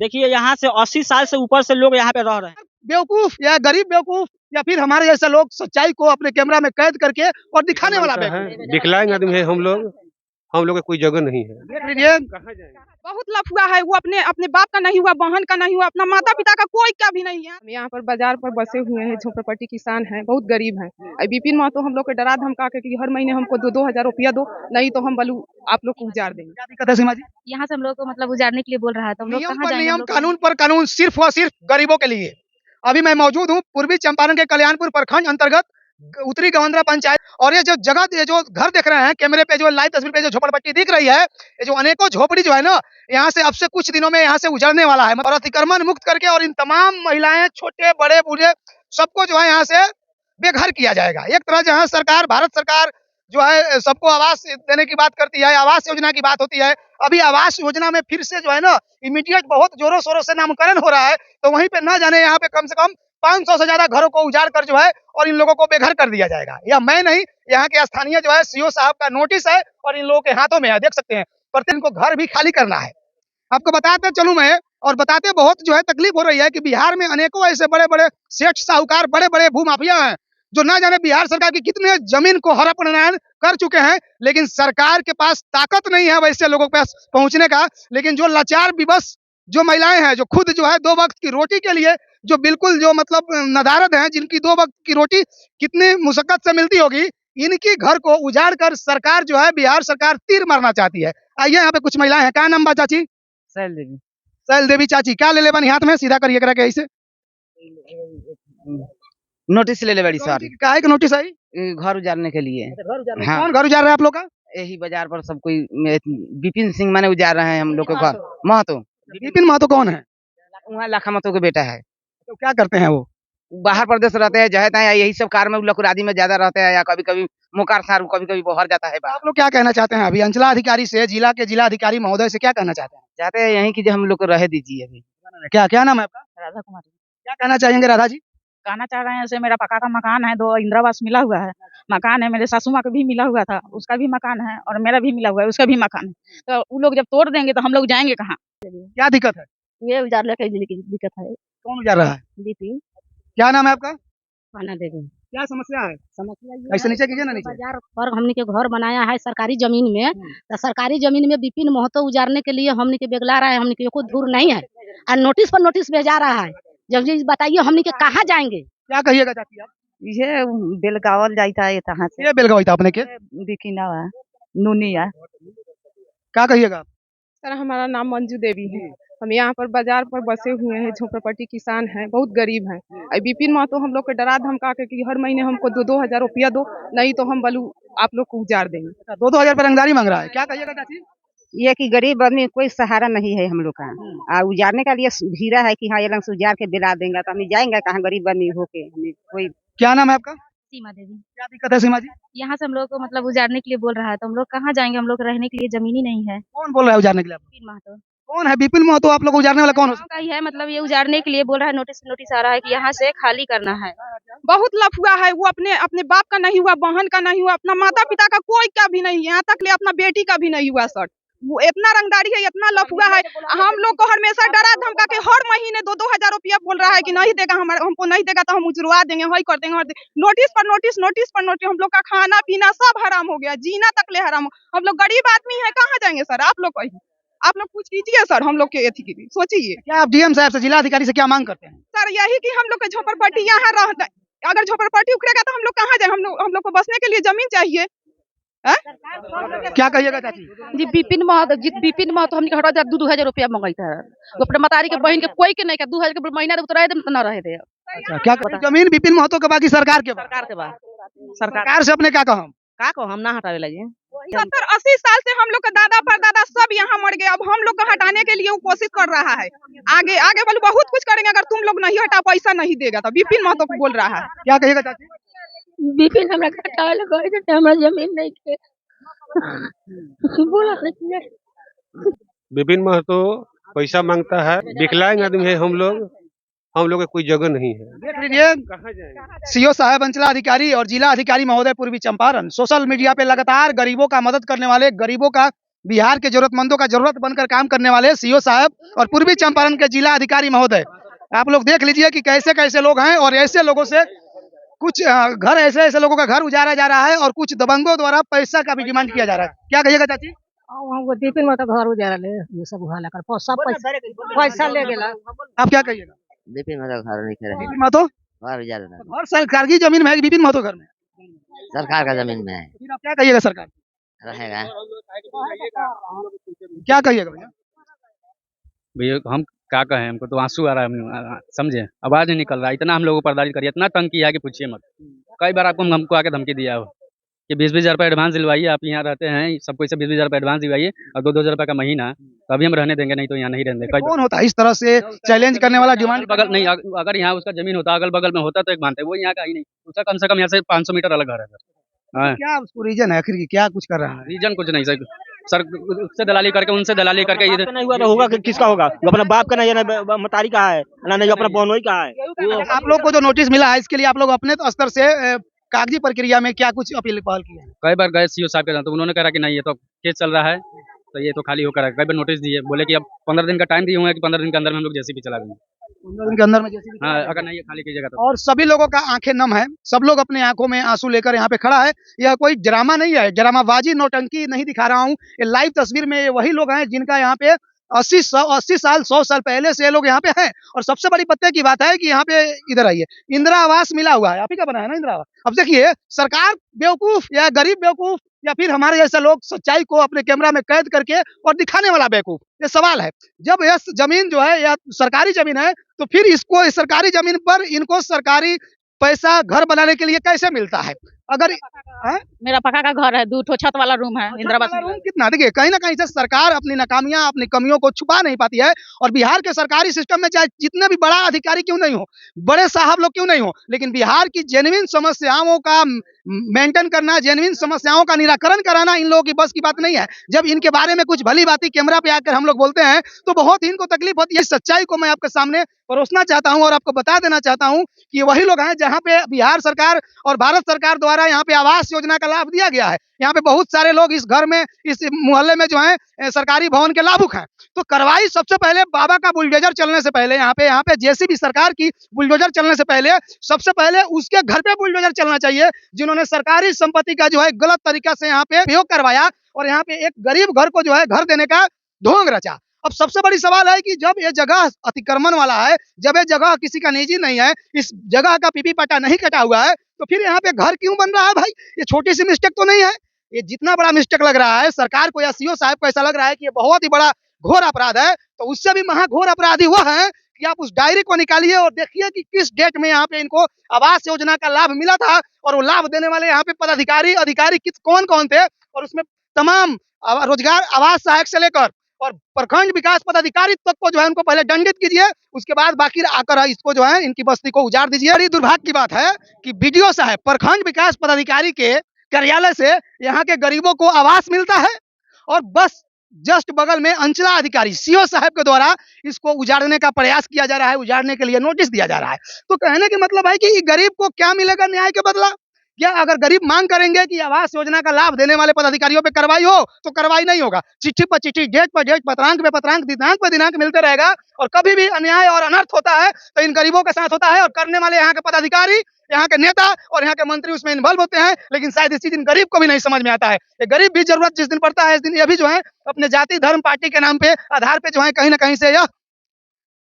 देखिए यहाँ से 80 साल से ऊपर से लोग यहाँ पे रह रहे हैं। बेवकूफ या गरीब बेवकूफ या फिर हमारे जैसे लोग सच्चाई को अपने कैमरा में कैद करके और दिखाने वाला बेवकूफ। विकलांग आदमी है हम लोग का कोई जगह नहीं है। देख लीजिए बहुत लफुआ है वो, अपने अपने बाप का नहीं हुआ, बहन का नहीं हुआ, अपना माता पिता का कोई का भी नहीं है। हम यहाँ पर बाजार पर बसे हुए हैं, झोपड़पट्टी किसान हैं, बहुत गरीब हैं। विपिन महतो हम लोग के डरा धमका के कि हर महीने हमको 2-2 हजार रुपया दो, नहीं तो हम बलू आप लोग को उजाड़ देंगे। क्या दिक्कत है सीमा जी? यहाँ से हम लोग को मतलब उजाड़ने के लिए बोल रहा है, तो हम लोग नियम कहाँ पर जाएंगे? नियम, कानून पर कानून, सिर्फ और सिर्फ गरीबों के लिए। अभी मैं मौजूद हूँ पूर्वी चंपारण के कल्याणपुर प्रखंड अंतर्गत उत्तरी गवंद्रा पंचायत, और ये जो जगह, ये जो घर देख रहे हैं कैमरे पे, जो लाइव तस्वीर पे जो झोपड़पट्टी दिख रही है, ये जो अनेकों झोपड़ी जो है ना, यहाँ से अब से कुछ दिनों में यहाँ से उजड़ने वाला है, और अतिक्रमण मुक्त करके, और इन तमाम महिलाएं, छोटे बड़े बूढ़े, सबको जो है यहाँ से बेघर किया जाएगा। एक तरह जहाँ सरकार, भारत सरकार जो है सबको आवास देने की बात करती है, आवास योजना की बात होती है, अभी आवास योजना में फिर से जो है ना इमीडिएट बहुत जोरों शोरों से नामकरण हो रहा है, तो वहीं पे ना जाने यहाँ पे कम से कम 500 से ज्यादा घरों को उजाड़ कर जो है और इन लोगों को बेघर कर दिया जाएगा। यह मैं नहीं, यहाँ के स्थानीय जो है सीओ साहब का नोटिस है और इन लोगों के हाथों में है, देख सकते हैं। प्रति इनको घर भी खाली करना है। आपको बताते चलूं मैं, और बताते बहुत जो है तकलीफ हो रही है कि बिहार में अनेकों ऐसे बड़े बड़े सेठ साहूकार, बड़े बड़े भूमाफिया हैं जो ना जाने बिहार सरकार की कितने जमीन को हड़प हड़प कर चुके हैं, लेकिन सरकार के पास ताकत नहीं है वैसे लोगों के पास पहुंचने का। लेकिन जो लाचार विवश जो महिलाएं हैं, जो खुद जो है 2 वक्त की रोटी के लिए, जो बिल्कुल जो मतलब नदारद हैं, जिनकी 2 वक्त की रोटी कितनी मुशक्कत से मिलती होगी, इनकी घर को उजाड़ कर सरकार जो है, बिहार सरकार तीर मारना चाहती है। आइए यहाँ पे कुछ महिलाएं हैं। क्या नाम बा चाची? सैल देवी। सैल देवी चाची, क्या ले ले बनी हाथ में? सीधा करिए करा के ऐसे। नोटिस ले ले बड़ी सारी। काहे का नोटिस आई? घर उजाड़ने के लिए। हाँ। कौन घर उजाड़ रहा है आप लोग का? यही बाजार पर सब कोई विपिन सिंह माने उजाड़ रहे हैं हम लोग के घर। महतो। विपिन महतो कौन है? वहाँ लाखा महतो के बेटा है। तो क्या करते हैं वो? बाहर प्रदेश रहते हैं, जहे तहे यही सब कार में लकुरादी में ज्यादा रहते हैं, या कभी कभी मोकार सार, कभी कभी बाहर जाता है। आप लोग क्या कहना चाहते हैं अभी अंचला अधिकारी से, जिला के जिला अधिकारी महोदय से क्या कहना चाहते हैं? चाहते हैं यही की जो हम लोग को रह दीजिए अभी। क्या क्या नाम है आपका? राधा कुमारी। क्या कहना चाहेंगे राधा जी? कहना चाह रहे हैं, ऐसे मेरा पक्का का मकान है, 2 इंदिरावास मिला हुआ है, मकान है, मेरे सासू माँ का भी मिला हुआ था, उसका भी मकान है, और मेरा भी मिला हुआ है, उसका भी मकान है। तो वो लोग जब तोड़ देंगे तो हम लोग जाएंगे कहाँ? क्या दिक्कत है? ये उजाड़ने की दिक्कत है। कौन उजाड़ रहा है? दीदी क्या नाम है आपका? खाना देवी। क्या समस्या है? समस्या ऐसे नीचे कीजिए ना, नीचे। बाजार पर हमने के घर बनाया है सरकारी जमीन में, तो सरकारी जमीन में विपिन महतो उजाड़ने के लिए हमने के बेगला रहा है, हमने के कोई धूर नहीं है, और नोटिस पर नोटिस भेजा रहा है। जब जी बताइए हमने के कहाँ जाएंगे? क्या कहिएगा चाची आप? ये बेलगावल जाता है तहाँ से। ये बेलगावी था अपने के? बिकिना है, नूनी है। क्या कहिएगा आप? सर हमारा नाम मंजू देवी है। हम यहाँ पर बाजार पर बसे हुए हैं, झोपड़पट्टी किसान हैं, बहुत गरीब हैं। विपिन महतो हम लोग के डरा धमका के कि हर महीने हमको 2-2 हजार रुपया दो, नहीं तो हम बलू आप लोग को उजाड़ देंगे। 2-2 हजार रुपये रंगदारी मांग रहा है। क्या कहिएगा चाची? ये कि गरीब आदमी कोई सहारा नहीं है हम लोग का, और उजाड़ने का लिए भीड़ा है कि हाँ ये लोग उजाड़ के दिला देंगे, तो हम जाएंगे कहाँ गरीब आदमी होके? हमें कोई। क्या नाम है आपका? सीमा देवी। क्या दिक्कत है सीमा जी? यहाँ से हम लोग को मतलब उजाड़ने के लिए बोल रहा है, तो हम लोग कहाँ जाएंगे? हम लोग रहने के लिए जमीन ही नहीं है। कौन बोल रहा है उजाड़ने के लिए? विपिन महतो। कौन है विपिन महतो? आप लोग उजाड़ने वाला कौन हो? का ही है, मतलब ये उजाड़ने के लिए बोल रहा है, नोटिस आ रहा है कि यहाँ से खाली करना है। बहुत लफुआ है वो, अपने अपने बाप का नहीं हुआ, बहन का नहीं हुआ, अपना माता पिता का कोई का भी नहीं है, यहाँ तक ले अपना बेटी का भी नहीं हुआ। सर वो इतना रंगदारी है, इतना लफुआ है। हम लोग को हमेशा डरा धमका के हर महीने 2-2 हजार रुपया बोल रहा है कि नहीं देगा, हमको नहीं देगा तो हम उजरवा देंगे, वही कर देंगे, नोटिस पर नोटिस, नोटिस पर नोटिस। हम लोग का खाना पीना सब हराम हो गया, जीना तक ले हराम। हम लोग गरीब आदमी है, कहाँ जाएंगे सर? आप लोग कहिए, आप लोग कुछ कीजिए सर, हम लोग के एथी के लिए सोचिए। क्या आप डीएम साहब से, जिला अधिकारी से क्या मांग करते हैं? सर यही कि हम लोग के झोपड़पट्टी यहाँ रहता, अगर झोपड़पट्टी उखड़ेगा तो हम लोग कहाँ जाए? हम लोग को बसने के लिए जमीन चाहिए। क्या कहिएगा चाची? जी विपिन महतो हमने हटा 2-2 हजार रुपया मंगाई है, वो अपने मतारी के बहन के कोई के नहीं का 2 हजार के महीना रहे तो न रहे थे। अच्छा, क्या जमीन विपिन महतो के बाकी सरकार के? सरकार के बाद सरकार से अपने क्या कहा? का को हम ना हटावे लगे। 70-80 साल से हम लोग का दादा परदादा सब यहाँ मर गए, अब हम लोग को हटाने के लिए वो कोशिश कर रहा है। आगे आगे बोलो बहुत कुछ करेंगे, अगर तुम लोग नहीं हटा पैसा नहीं देगा तो। विपिन महतो को बोल रहा है। क्या कहिएगा चाची? विपिन हमरा हटावे लगे तो हमरा जमीन नहीं के बोला नहीं। विपिन महतो पैसा मांगता है, विकलांग आदमी है हम लोग का कोई जगह नहीं है। देख लीजिए, कहाँ जाएंगे? सीओ साहब, अंचला अधिकारी और जिला अधिकारी महोदय पूर्वी चंपारण सोशल मीडिया पे लगातार गरीबों का मदद करने वाले, गरीबों का बिहार के जरूरतमंदों का जरूरत बनकर काम करने वाले सीओ साहब और पूर्वी चंपारण के जिला अधिकारी महोदय, आप लोग देख लीजिए कि कैसे कैसे लोग हैं और ऐसे लोगों से कुछ घर ऐसे ऐसे लोगों का घर उजाड़ा जा रहा है और कुछ दबंगों द्वारा पैसा का भी डिमांड किया जा रहा है। क्या कहिएगा चाची? हमको दीपिन में तो घर उजाड़ा ले ये सब हुआ लेकर सब पैसा ले गेला। आप क्या कहिएगा? विपिन महतो घर नहीं करे, विपिन महतो घर उजाड़ ना, घर सरकार की जमीन में है कि विपिन महतो घर में? सरकार का जमीन में है, फिर आप क्या कहिएगा? सरकार रहेगा। क्या कहिएगा भैया? भैया हम क्या कहें, हमको तो आंसू आ रहा है, समझे, आवाज नहीं निकल रहा। इतना हम लोगों को बर्दाश्त करिए, इतना तंग किया है कि पूछिए मत। कई बार आपको हमको आके धमकी दिया हो कि 20-20 हज़ार रुपये एडवांस दिलवाइए, आप यहाँ रहते हैं सबको इसे 20-20 हज़ार रुपये एडवांस दिलवाइए और 2-2 हज़ार रुपये का महीना, तभी हम रहने देंगे, नहीं तो यहाँ नहीं रहने देंगे। कौन होता है इस तरह से चैलेंज करने वाला? डिमांड बगल नहीं, अगर यहाँ उसका जमीन होता, अगल बगल में होता तो एक मानते, वो यहाँ का ही नहीं, उसका कम से कम यहाँ से 500 मीटर अलग घर है सर। हाँ, क्या उसको रीजन है आखिर की, क्या कुछ कर रहा है? रीजन कुछ नहीं सर, उससे दलाली करके, उनसे दलाली करके बाप का नहीं हुआ तो होगा किसका होगा? जो अपना बाप का नहीं है ना मतारी का है ना, नहीं अपना बहनोई का है। आप लोग को जो नोटिस मिला है इसके लिए आप लोग अपने स्तर से कागजी प्रक्रिया में क्या कुछ अपील पहल की है? कई बार गए सीओ साहब के साथ, तो उन्होंने कहा कि नहीं ये तो केस चल रहा है, तो ये तो खाली होकर है। कई बार नोटिस दिए, बोले कि अब 15 दिन का टाइम दिए हुए हैं कि 15 दिन के अंदर में हम लोग जेसीबी चला देंगे। 15 दिन के अंदर में जैसे हाँ, अगर नहीं ये खाली कीजिएगा तो। और सभी लोगों का आंखें नम है, सब लोग अपने आंखों में आंसू लेकर यहाँ पे खड़ा है। यह कोई ड्रामा नहीं है, ड्रामाबाजी नौटंकी नहीं दिखा रहा हूँ। ये लाइव तस्वीर में ये वही लोग हैं जिनका यहाँ पे 80 साल 100 साल पहले से ये लोग यहाँ पे हैं। और सबसे बड़ी पत्ते की बात है कि यहाँ पे इधर आइए, इंदिरा आवास मिला हुआ है, आप ही का बना है ना इंदिरा आवास। अब देखिए सरकार बेवकूफ या गरीब बेवकूफ या फिर हमारे जैसे लोग सच्चाई को अपने कैमरा में कैद करके और दिखाने वाला बेवकूफ, ये सवाल है। जब यह जमीन जो है या सरकारी जमीन है तो फिर इसको इस सरकारी जमीन पर इनको सरकारी पैसा घर बनाने के लिए कैसे मिलता है? अगर मेरा पक्का का घर है, 2 ठो छत वाला रूम है, इंदिरा आवास रूम कितना, देखिए कहीं ना कहीं से सरकार अपनी नाकामियां अपनी कमियों को छुपा नहीं पाती है। और बिहार के सरकारी सिस्टम में चाहे जितने भी बड़ा अधिकारी क्यों नहीं हो, बड़े साहब लोग क्यों नहीं हो, लेकिन बिहार की जेन्युइन समस्याओं का मेंटेन करना, जेन्युइन समस्याओं का निराकरण कराना इन लोगों की बस की बात नहीं है। जब इनके बारे में कुछ भली बातें कैमरा पे आकर हम लोग बोलते हैं तो बहुत ही इनको तकलीफ होती है। सच्चाई को मैं आपके सामने परोसना चाहता हूं और आपको बता देना चाहता हूं कि ये वही लोग हैं जहां पे बिहार सरकार और भारत सरकार द्वारा यहाँ पे आवास योजना का लाभ दिया गया है। यहाँ पे बहुत सारे लोग इस घर में, इस मोहल्ले में जो है सरकारी भवन के लाभुक हैं। तो कार्रवाई सबसे पहले बाबा का बुलडोजर चलने से पहले, यहाँ पे जेसीबी सरकार की बुलडोजर चलने से पहले सबसे पहले उसके घर पे बुलडोजर चलना चाहिए जिन्होंने सरकारी संपत्ति का जो है गलत तरीका से यहाँ पे प्रयोग करवाया और यहाँ पे एक गरीब घर को जो है घर देने का ढोंग रचा। अब सबसे बड़ी सवाल है कि जब ये जगह अतिक्रमण वाला है, जब ये जगह किसी का निजी नहीं है, इस जगह का पीपी पट्टा नहीं कटा हुआ है, तो फिर यहाँ पे घर क्यों बन रहा है? भाई ये छोटी सी मिस्टेक तो नहीं है, ये जितना बड़ा मिस्टेक लग रहा है सरकार को या सीओ साहब को ऐसा लग रहा है कि ये बहुत ही बड़ा घोर अपराध है, तो उससे भी महाघोर अपराधी वह है कि आप उस डायरी को निकालिए और देखिए कि किस डेट में यहाँ पे इनको आवास योजना का लाभ मिला था और वो लाभ देने वाले यहाँ पे पदाधिकारी अधिकारी कौन कौन थे। और उसमें तमाम रोजगार आवास सहायक से लेकर और प्रखंड विकास पदाधिकारी तक को जो है उनको पहले दंडित कीजिए, उसके बाद बाकी आकर इसको जो है इनकी बस्ती को उजाड़ दीजिए। बड़ी दुर्भाग्य की बात है कि बीडीओ साहब प्रखंड विकास पदाधिकारी के कार्यालय से यहाँ के गरीबों को आवास मिलता है और बस जस्ट बगल में अंचला अधिकारी सीओ साहब के द्वारा इसको उजाड़ने का प्रयास किया जा रहा है, उजाड़ने के लिए नोटिस दिया जा रहा है। तो कहने का मतलब है कि गरीब को क्या मिलेगा न्याय के बदला? क्या अगर गरीब मांग करेंगे कि आवास योजना का लाभ देने वाले पदाधिकारियों पे कार्रवाई हो तो कार्रवाई नहीं होगा, चिट्ठी पर चिट्ठी, डेट पर डेट, पत्रांक पे पत्रांक, दिनांक पे दिनांक मिलते रहेगा और कभी भी अन्याय और अनर्थ होता है तो इन गरीबों के साथ होता है और करने वाले यहाँ के पदाधिकारी, यहाँ के नेता और यहाँ के मंत्री उसमें इन्वॉल्व होते हैं। लेकिन शायद इसी दिन गरीब को भी नहीं समझ में आता है। ये गरीब भी जरूरत जिस दिन पड़ता है इस दिन ये भी जो है अपने जाति धर्म पार्टी के नाम पे आधार पे जो है कहीं ना कहीं से यह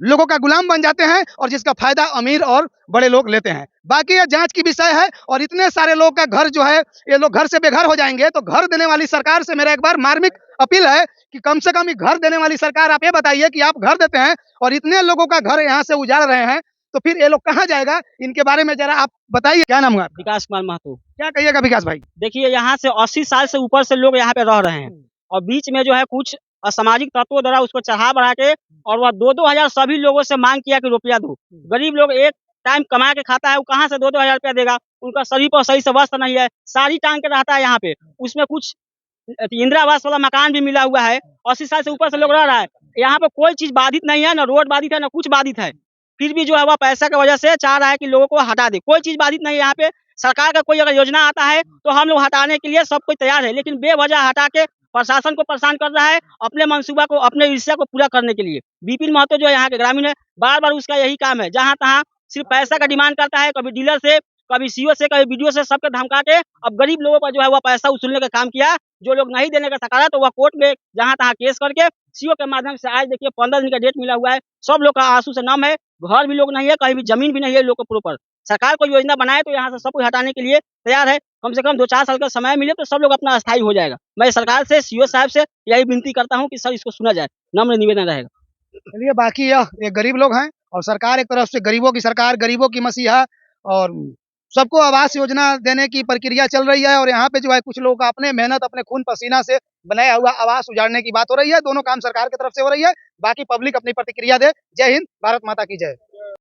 लोगों का गुलाम बन जाते हैं और जिसका फायदा अमीर और बड़े लोग लेते हैं। बाकी यह जांच की विषय है और इतने सारे लोग का घर जो है ये लोग घर से बेघर हो जाएंगे तो घर देने वाली सरकार से मेरा एक बार मार्मिक अपील है कि कम से कम घर देने वाली सरकार आप ये बताइए कि आप घर देते हैं और इतने लोगों का घर यहाँ से उजाड़ रहे हैं तो फिर ये लोग कहाँ जाएगा, इनके बारे में जरा आप बताइए। क्या नाम हुआ? विकास कुमार महतो। क्या कहिएगा विकास भाई? देखिए यहाँ से 80 साल से ऊपर से लोग यहाँ पे रह रहे हैं और बीच में जो है कुछ असामाजिक तत्वों द्वारा उसको चढ़ा बढ़ा के और वह 2-2 हजार सभी लोगों से मांग किया कि रुपया दो। गरीब लोग एक टाइम कमा के खाता है, वो कहाँ से 2-2 हजार रुपया देगा? उनका शरीर पर सही से वस्त्र नहीं है, साड़ी टांग के रहता है यहाँ पे। उसमें कुछ इंदिरा आवास वाला मकान भी मिला हुआ है, 80 साल से ऊपर से लोग रह रहा है। यहाँ पे कोई चीज बाधित नहीं है, ना रोड बाधित है, ना कुछ बाधित है। फिर भी जो है वह पैसा की वजह से चाह रहा है कि लोगों को हटा दे। कोई चीज बाधित नहीं है यहाँ पे। सरकार का कोई अगर योजना आता है तो हम लोग हटाने के लिए सब कोई तैयार है, लेकिन बेवजह हटा के प्रशासन को परेशान कर रहा है अपने मंसूबा को, अपने ईर्ष्या को पूरा करने के लिए। विपिन महतो जो यहाँ के ग्रामीण है, बार-बार उसका यही काम है, जहाँ-तहाँ सिर्फ पैसा का डिमांड करता है, कभी डीलर से, कभी सीओ से, कभी बीडीओ से, सबके धमका के अब गरीब लोगों पर जो है वह पैसा वसूलने का काम किया। जो लोग नहीं देने का सकारा तो वह कोर्ट में जहाँ-तहाँ केस करके सीओ के माध्यम से आज देखिए 15 दिन का डेट मिला हुआ है। सब लोग का आंसू से नम है, घर भी लोग नहीं है, कहीं भी जमीन भी नहीं है लोग को प्रॉपर। सरकार कोई योजना बनाए तो यहाँ से सब कुछ हटाने के लिए तैयार है। कम से कम 2-4 साल का समय मिले तो सब लोग अपना अस्थायी हो जाएगा। मैं सरकार से, सीओ साहब से यही विनती करता हूँ कि सर इसको सुना जाए, नम्र निवेदन रहेगा। चलिए, बाकी यह एक गरीब लोग हैं और सरकार एक तरफ से गरीबों की सरकार, गरीबों की मसीहा और सबको आवास योजना देने की प्रक्रिया चल रही है और यहाँ पे जो है कुछ लोगों का अपने मेहनत, अपने खून पसीना से बनाया हुआ आवास उजाड़ने की बात हो रही है। दोनों काम सरकार की तरफ से हो रही है, बाकी पब्लिक अपनी प्रतिक्रिया दे। जय हिंद, भारत माता की जय।